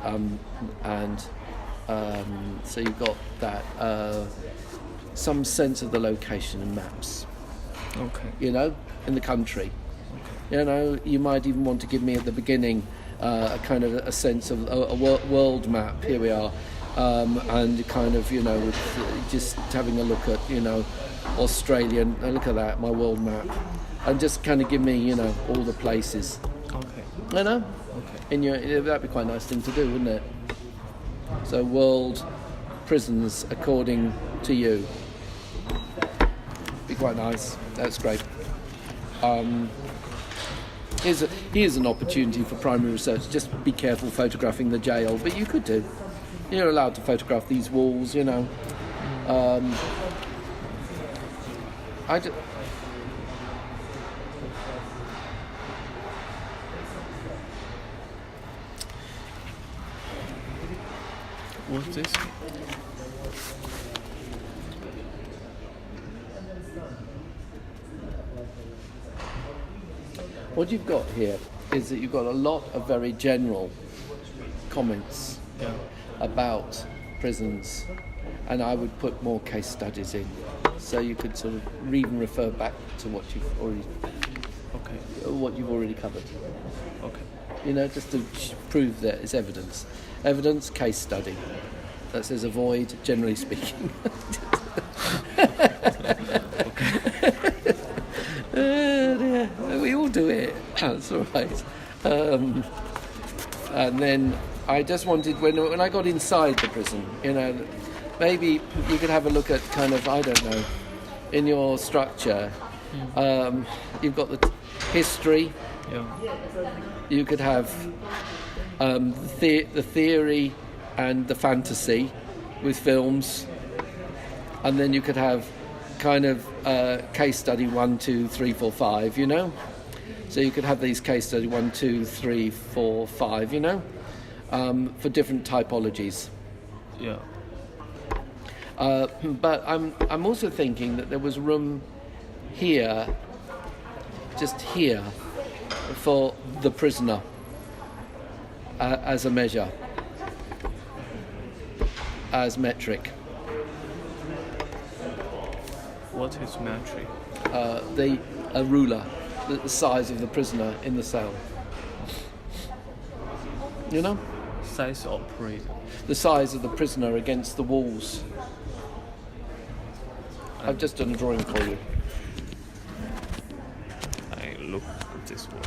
and so you've got that some sense of the location and maps. Okay. In the country. You might even want to give me at the beginning a kind of a sense of a world map. Here we are, and kind of with just having a look at Australia. And look at that, my world map, and just kind of give me all the places. Okay. Okay. Okay. That'd be quite a nice thing to do, wouldn't it? So world prisons according to you. Be quite nice. That's great. Here's an opportunity for primary research. Just be careful photographing the jail, but you could do. You're allowed to photograph these walls, What's this? What you've got here is that you've got a lot of very general comments about prisons, and I would put more case studies in, so you could sort of even refer back to what you've already covered. Okay. Just to prove that it's evidence. Evidence, case study. That says avoid, generally speaking. We all do it. That's all right. And then I just wanted, when I got inside the prison, maybe you could have a look at kind of, I don't know, in your structure, you've got the history. Yeah. You could have the theory and the fantasy with films, and then you could have kind of case study 1, 2, 3, 4, 5. So you could have these case study 1, 2, 3, 4, 5. For different typologies. Yeah. But I'm also thinking that there was room here, just here, for the prisoner as a measure, as metric. What is metric? A ruler, the size of the prisoner in the cell. Size of prison. The size of the prisoner against the walls. I've just done a drawing for you. I look at this one.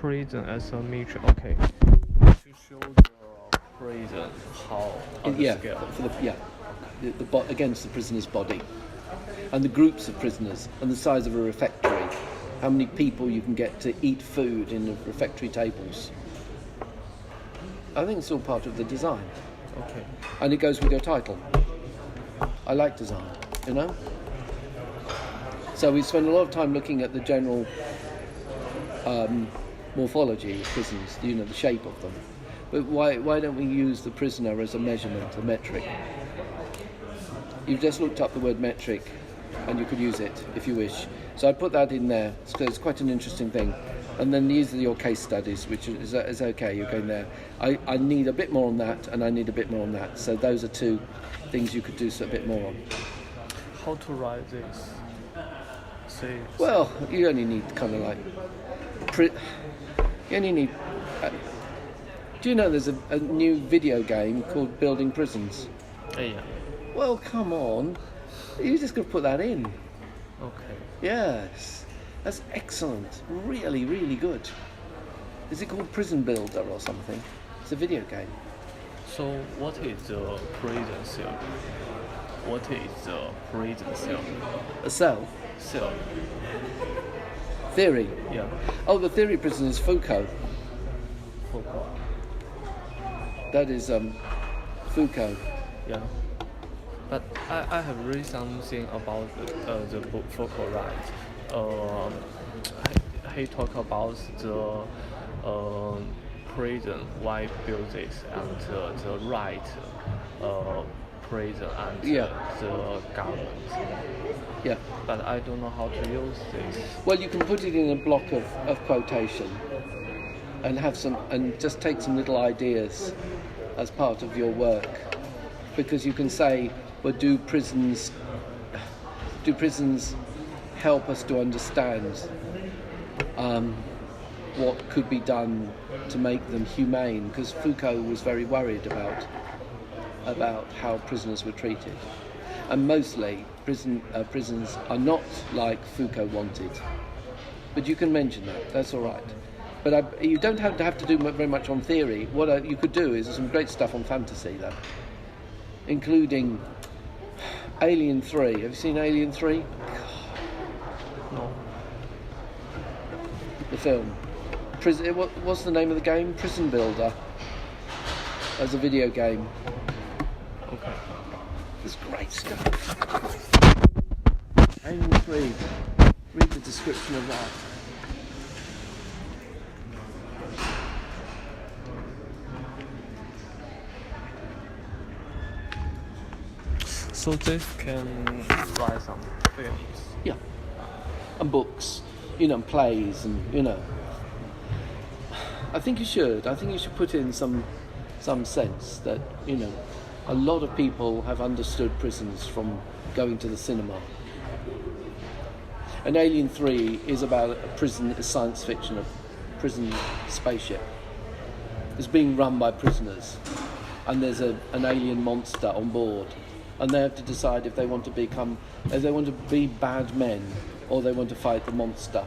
Prison as a metric. Okay. To show the prison how on the scale. Against the prisoner's body, and the groups of prisoners, and the size of a refectory. How many people you can get to eat food in the refectory tables. I think it's all part of the design. Okay. And it goes with your title. I like design, So we spend a lot of time looking at the general morphology of prisons, the shape of them. But why don't we use the prisoner as a measurement, a metric? You've just looked up the word metric, and you could use it if you wish. So I put that in there, because it's quite an interesting thing. And then these are your case studies, which is okay, you're going there. I need a bit more on that, and I need a bit more on that. So those are two things you could do a bit more on. How to write this? Well, you only need kind of like... you only need... do you know there's a new video game called Building Prisons? Yeah. Well, come on. You just got to put that in. Okay. Yes. That's excellent. Really, really good. Is it called Prison Builder or something? It's a video game. So what is the prison cell? What is the prison cell? A cell? Cell. Theory? Yeah. Oh, the theory prison is Foucault. Foucault. That is Foucault. Yeah. But I have read something about the book Foucault, right? He talked about the prison, why build this, and the right prison and Yeah. the government. Yeah. But I don't know how to use this. Well, you can put it in a block of quotation and have some, and just take some little ideas as part of your work, because you can say, well, do prisons help us to understand what could be done to make them humane? Because Foucault was very worried about how prisoners were treated, and mostly prisons are not like Foucault wanted. But you can mention that. That's all right. But you don't have to do very much on theory. What you could do is some great stuff on fantasy, though, including Alien 3. Have you seen Alien 3? No. The film. What's the name of the game? Prison Builder. As a video game. Okay. It's great stuff. Alien 3. Read the description of that. So this can write some films. Yeah. And books, and plays, and I think you should. I think you should put in some sense that, a lot of people have understood prisons from going to the cinema. And Alien 3 is about a prison, a science fiction, a prison spaceship. It's being run by prisoners, and there's an alien monster on board, and they have to decide if they want to be bad men, or they want to fight the monster,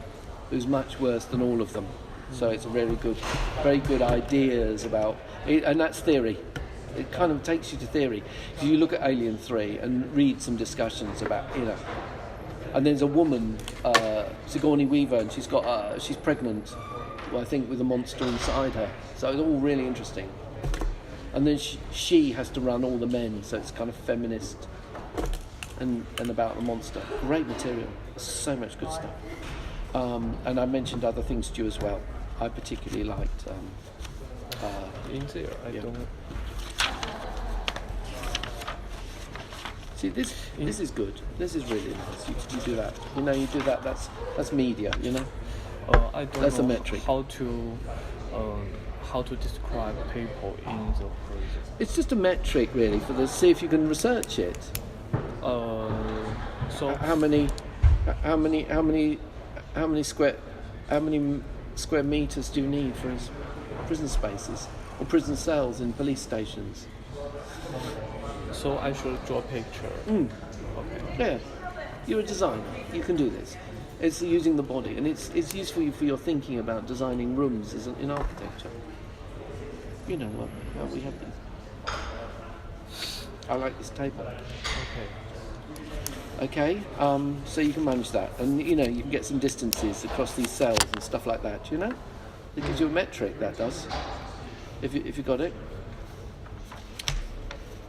who's much worse than all of them. So it's very good ideas about it, and that's theory. It kind of takes you to theory. So you look at Alien 3 and read some discussions about, and there's a woman, Sigourney Weaver, and she's pregnant, I think, with a monster inside her. So it's all really interesting. And then she has to run all the men, so it's kind of feminist and about the monster. Great material. So much good stuff. And I mentioned other things to you as well. I particularly liked In there, I don't. See, this is good. This is really nice. You do that. You do that. That's media. I don't That's know a metric. How to describe people in the prison. It's just a metric, really, see if you can research it. So How many square meters do you need for prison spaces or prison cells in police stations? So I should draw a picture. Okay. Yeah, you're a designer. You can do this. It's using the body, and it's useful for your thinking about designing rooms in architecture. How we have these. I like this table. Okay, so you can manage that, and you can get some distances across these cells and stuff like that. It gives you a metric, that does. If you got it,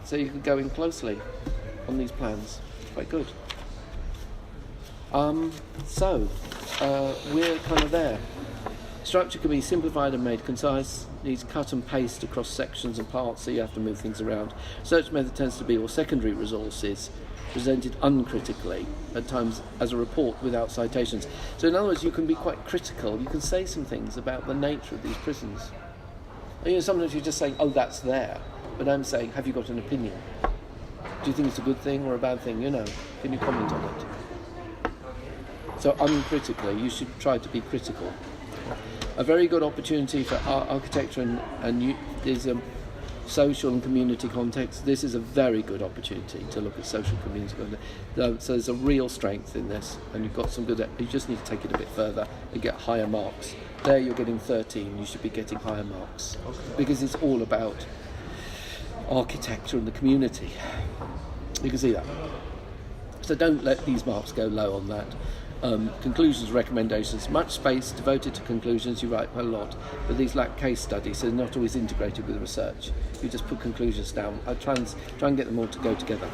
so you can go in closely on these plans. Quite good. We're kind of there. Structure can be simplified and made concise. Needs cut and paste across sections and parts, so you have to move things around. Search method tends to be all secondary resources presented uncritically, at times as a report without citations. So in other words, you can be quite critical. You can say some things about the nature of these prisons. Sometimes you're just saying, oh, that's there. But I'm saying, have you got an opinion? Do you think it's a good thing or a bad thing? Can you comment on it? So uncritically, you should try to be critical. A very good opportunity for architecture and is a social and community context. This is a very good opportunity to look at social community context. So there's a real strength in this, and you've got some good. You just need to take it a bit further and get higher marks. There you're getting 13. You should be getting higher marks because it's all about architecture and the community. You can see that. So don't let these marks go low on that. Conclusions, recommendations, much space devoted to conclusions. You write quite a lot, but these lack case studies, so they're not always integrated with research. You just put conclusions down. I try and get them all to go together.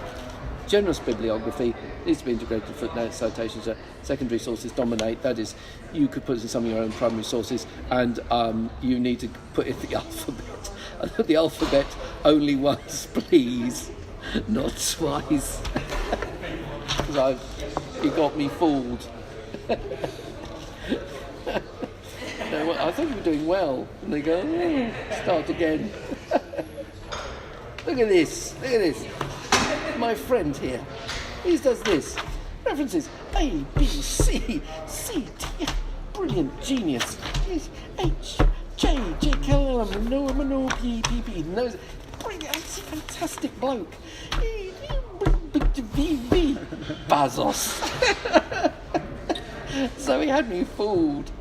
Generous bibliography needs to be integrated. Footnotes, citations, secondary sources dominate. That is, you could put in some of your own primary sources, and you need to put in the alphabet. The alphabet only once, please. Not twice. Because you got me fooled. No, I thought you were doing well. And they go, start again. Look at this. Look at this. My friend here. He does this. References A, B, C, C, T. Brilliant, genius. H, J, J, K, L, M, N, O, P, P, P. Knows. Brilliant, fantastic bloke. V, Bazos. So he had me fooled.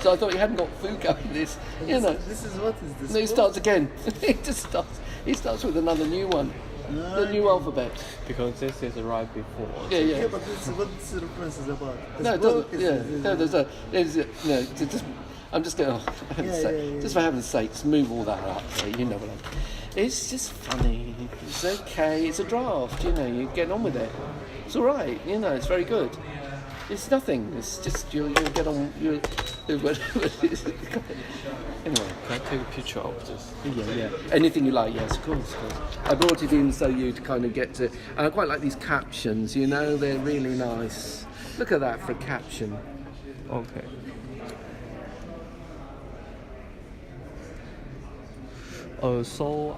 So I thought he hadn't got Foucault in this. You know. This is what is this? No, he starts again. He starts with another new one. The new alphabet. Because this is right before. Yeah, but this is what this reference is about. No, it doesn't. Yeah, no, no. I'm just going. Just for heaven's sakes, move all that up. You know what it's just funny. It's okay. It's a draft. You know, you get on with it. It's all right. You know, it's very good. It's nothing. It's just you'll get on. Anyway, Can I take a picture of this? yeah. Anything you like, yes, of course. I brought it in so you'd kind of get to. And I quite like these captions. You know, they're really nice. Look at that for a caption. Okay. So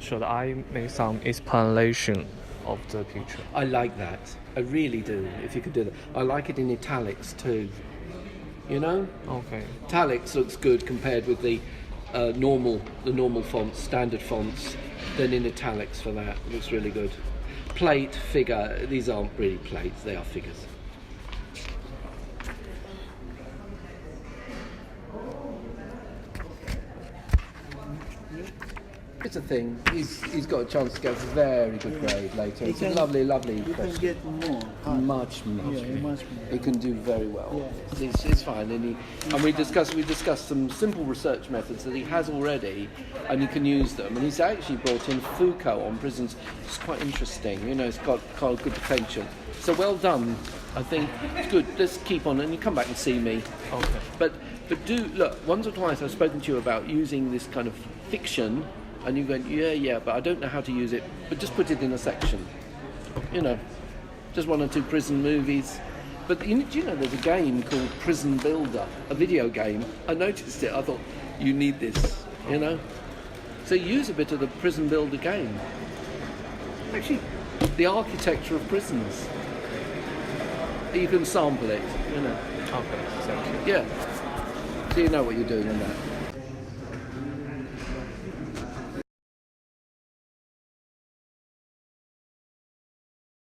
should I make some explanation of the picture? I like that. I really do. If you could do that, I like it in italics too. You know, Okay. italics looks good compared with the normal fonts, standard fonts. Then in italics for that looks really good. Plate, figure. These aren't really plates; they are figures. It's a thing. He's got a chance to get a very good grade later. It's a lovely You can question. get more. Much more. more. He can do very well. It's fine, and we discussed some simple research methods that he has already, and you can use them. And he's actually brought in Foucault on prisons. It's quite interesting. You know, it's got quite good potential. So well done. I think it's good. Let's keep on, and you come back and see me. Okay. But do look. Once or twice I've spoken to you about using this kind of fiction. And you went, yeah, but I don't know how to use it. But just put it in a section. You know, just one or two prison movies. But do you know there's a game called Prison Builder, a video game. I noticed it. I thought, you need this, you know. So use a bit of the Prison Builder game. Actually, the architecture of prisons. You can sample it, you know. Okay. Thank you. Yeah. So you know what you're doing in that.